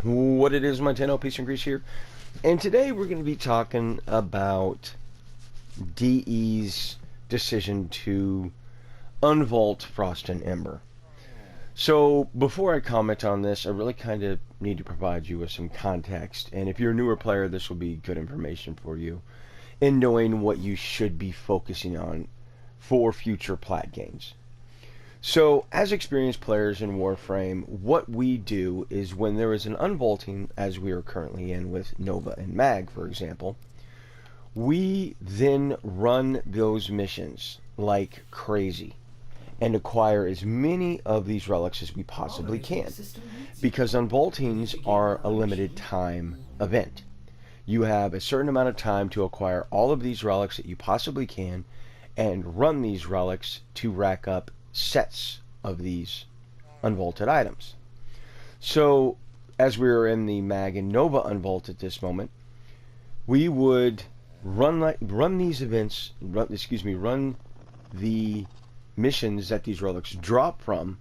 What it is, Montano, Peace and Grease here. And today we're going to be talking about DE's decision to unvault Frost and Ember. So before I comment on this, I really kind of need to provide you with some context. And if you're a newer player, this will be good information for you in knowing what you should be focusing on for future plat gains. So, as experienced players in Warframe, what we do is when there is an unvaulting, as we are currently in with Nova and Mag, for example, we then run those missions like crazy and acquire as many of these relics as we possibly can, because unvaultings are a limited time event. You have a certain amount of time to acquire all of these relics that you possibly can and run these relics to rack up sets of these unvaulted items. So as we are in the Mag and Nova unvault at this moment, we would run these events, run the missions that these relics drop from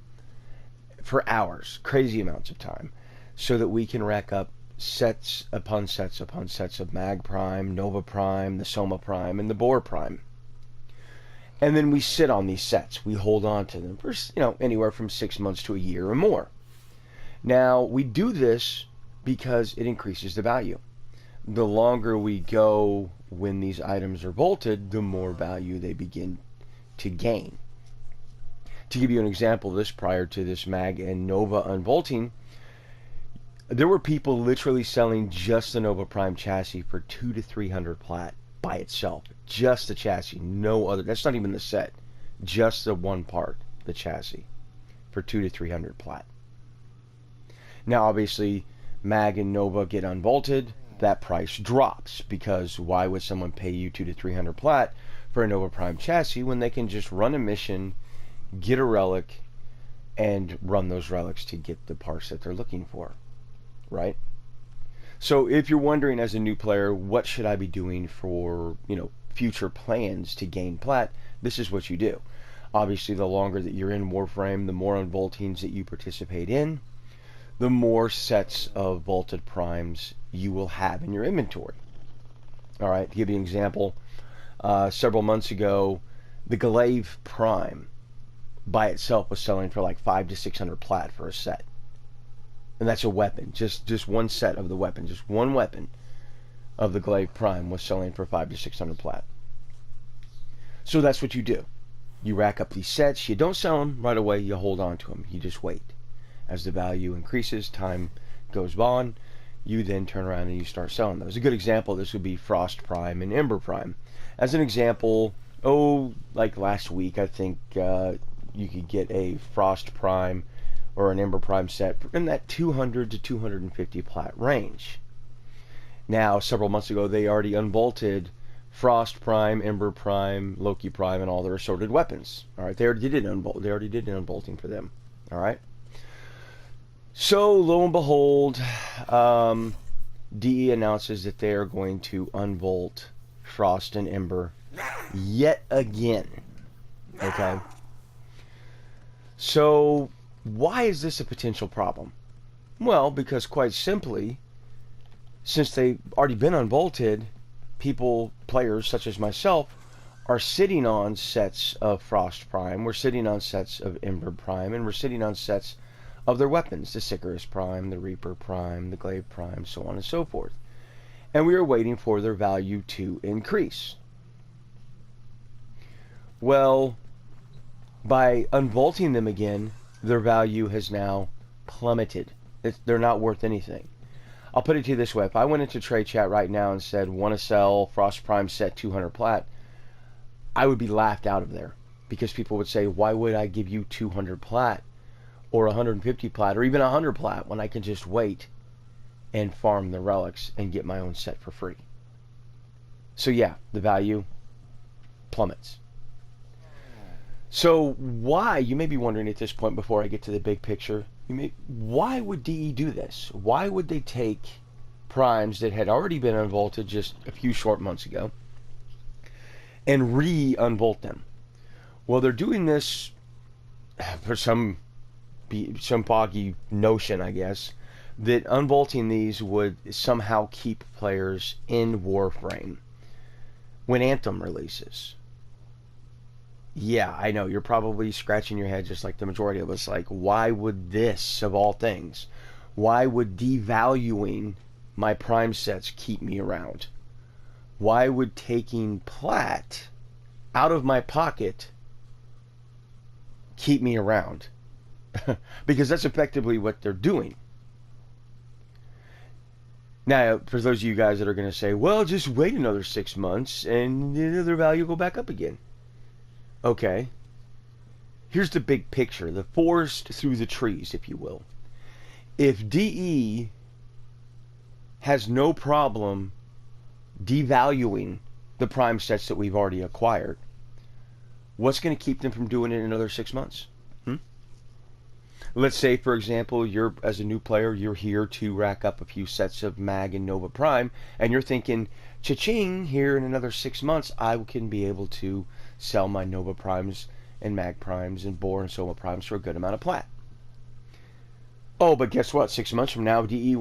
for hours, crazy amounts of time, so that we can rack up sets upon sets upon sets of Mag Prime, Nova Prime, the Soma Prime, and the Boar Prime. And then we sit on these sets. We hold on to them for, anywhere from 6 months to a year or more. Now, we do this because it increases the value. The longer we go when these items are vaulted, the more value they begin to gain. To give you an example of this, prior to this Mag and Nova unvaulting, there were people literally selling just the Nova Prime chassis for 200 to 300 plat. By itself, just the chassis, no other. That's not even the set, just the one part, the chassis, for 200 to 300 plat. Now, obviously, Mag and Nova get unvaulted. That price drops, because why would someone pay you 200 to 300 plat for a Nova Prime chassis when they can just run a mission, get a relic, and run those relics to get the parts that they're looking for, right? So if you're wondering as a new player, what should I be doing for, future plans to gain plat, this is what you do. Obviously, the longer that you're in Warframe, the more unvaultings that you participate in, the more sets of vaulted primes you will have in your inventory. All right, to give you an example, several months ago, the Glaive Prime by itself was selling for like 500 to 600 plat for a set. And that's a weapon, just one set of the weapon, just one weapon of the Glaive Prime was selling for 500 to 600 plat. So that's what you do. You rack up these sets. You don't sell them right away. You hold on to them. You just wait. As the value increases, time goes on, you then turn around and you start selling those. A good example of this would be Frost Prime and Ember Prime. As an example, like last week, I think you could get a Frost Prime or an Ember Prime set in that 200 to 250 plat range. Now, several months ago, they already unvaulted Frost Prime, Ember Prime, Loki Prime, and all their assorted weapons. All right, they already did an unvaulting for them. All right. So, lo and behold, DE announces that they are going to unvault Frost and Ember yet again. Okay. So, why is this a potential problem? Well, because quite simply, since they've already been unvaulted, players such as myself, are sitting on sets of Frost Prime, we're sitting on sets of Ember Prime, and we're sitting on sets of their weapons, the Sicarus Prime, the Reaper Prime, the Glaive Prime, so on and so forth. And we are waiting for their value to increase. Well, by unvaulting them again, their value has now plummeted. They're not worth anything. I'll put it to you this way. If I went into trade chat right now and said, want to sell Frost Prime set 200 plat, I would be laughed out of there, because people would say, why would I give you 200 plat or 150 plat or even 100 plat when I can just wait and farm the relics and get my own set for free? So yeah, the value plummets. So why, you may be wondering at this point before I get to the big picture, why would DE do this? Why would they take primes that had already been unvaulted just a few short months ago and re-unvault them? Well, they're doing this for some foggy notion, I guess, that unvaulting these would somehow keep players in Warframe when Anthem releases. Yeah, I know, you're probably scratching your head just like the majority of us, like, why would this, of all things, why would devaluing my prime sets keep me around? Why would taking plat out of my pocket keep me around? Because that's effectively what they're doing. Now, for those of you guys that are going to say, well, just wait another 6 months and their value will go back up again. Okay. Here's the big picture, the forest through the trees, if you will. If DE has no problem devaluing the prime sets that we've already acquired, what's going to keep them from doing it in another 6 months? Let's say, for example, you're, as a new player, you're here to rack up a few sets of Mag and Nova Prime, and you're thinking, cha-ching, here in another 6 months, I can be able to sell my Nova Primes and Mag Primes and Boar and Soma Primes for a good amount of plat. Oh, but guess what? 6 months from now, DE,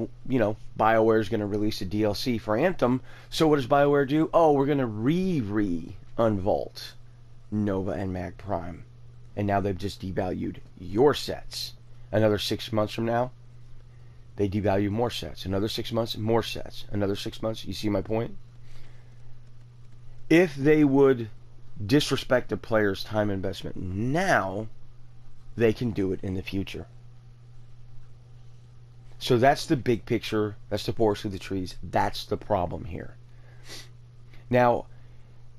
BioWare is going to release a DLC for Anthem. So what does BioWare do? Oh, we're going to re-unvault Nova and Mag Prime. And now they've just devalued your sets. Another 6 months from now, they devalue more sets. Another 6 months, more sets. Another 6 months. You see my point? If they would disrespect the player's time investment now, they can do it in the future. So that's the big picture. That's the forest through the trees. That's the problem here. Now,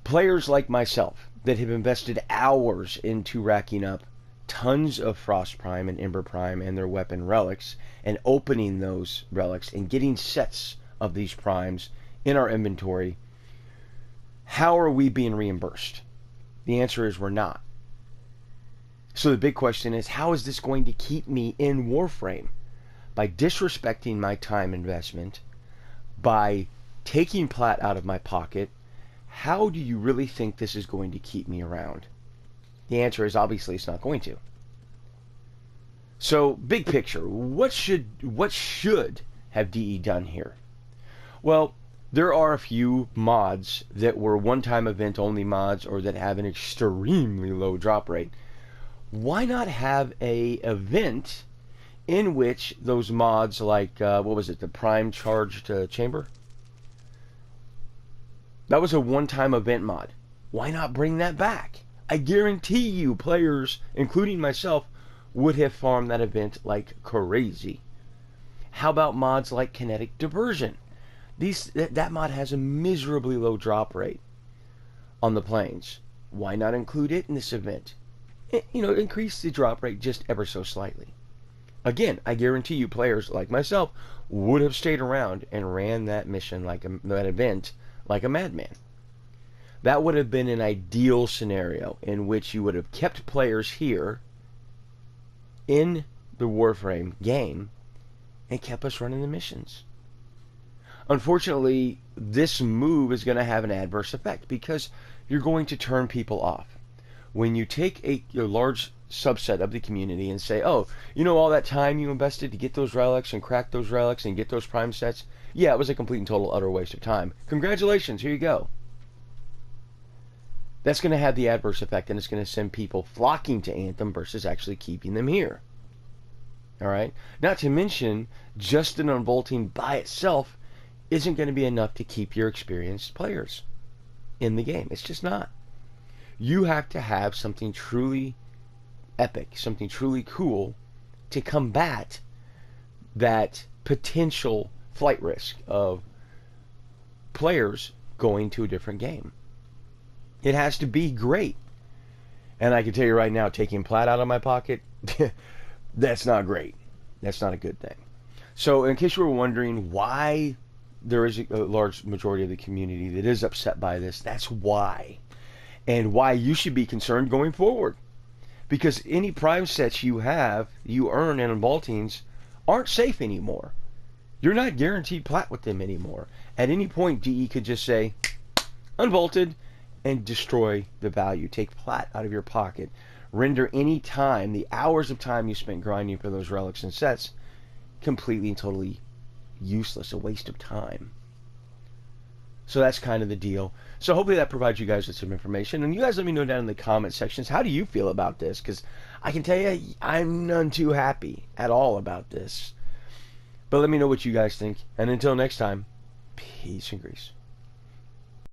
players like myself that have invested hours into racking up tons of Frost Prime and Ember Prime and their weapon relics, and opening those relics and getting sets of these primes in our inventory, how are we being reimbursed? The answer is we're not. So the big question is, how is this going to keep me in Warframe? By disrespecting my time investment, by taking plat out of my pocket, how do you really think this is going to keep me around? The answer is obviously it's not going to. So, big picture, what should have DE done here? Well, there are a few mods that were one-time event only mods or that have an extremely low drop rate. Why not have a event in which those mods, like, what was it, the Prime Charged Chamber? That was a one-time event mod. Why not bring that back? I guarantee you players, including myself, would have farmed that event like crazy. How about mods like Kinetic Diversion? That mod has a miserably low drop rate on the planes. Why not include it in this event? Increase the drop rate just ever so slightly. Again, I guarantee you players like myself would have stayed around and ran that mission, that event, like a madman. That would have been an ideal scenario in which you would have kept players here in the Warframe game and kept us running the missions. Unfortunately, this move is going to have an adverse effect because you're going to turn people off. When you take a large subset of the community and say, oh, all that time you invested to get those relics and crack those relics and get those prime sets, yeah, it was a complete and total utter waste of time. Congratulations, here you go. That's going to have the adverse effect, and it's going to send people flocking to Anthem versus actually keeping them here. Alright? Not to mention, just an unvaulting by itself isn't going to be enough to keep your experienced players in the game. It's just not. You have to have something truly epic, something truly cool to combat that potential flight risk of players going to a different game. It has to be great. And I can tell you right now, taking plat out of my pocket, that's not great. That's not a good thing. So in case you were wondering why there is a large majority of the community that is upset by this, that's why. And why you should be concerned going forward. Because any prime sets you earn in unvaultings aren't safe anymore. You're not guaranteed plat with them anymore. At any point, DE could just say, unvaulted, and destroy the value. Take plat out of your pocket. Render any time, the hours of time you spent grinding for those relics and sets, completely and totally useless, a waste of time. So that's kind of the deal. So hopefully that provides you guys with some information. And you guys let me know down in the comment sections, how do you feel about this? Because I can tell you, I'm none too happy at all about this. But let me know what you guys think. And until next time, peace and grease.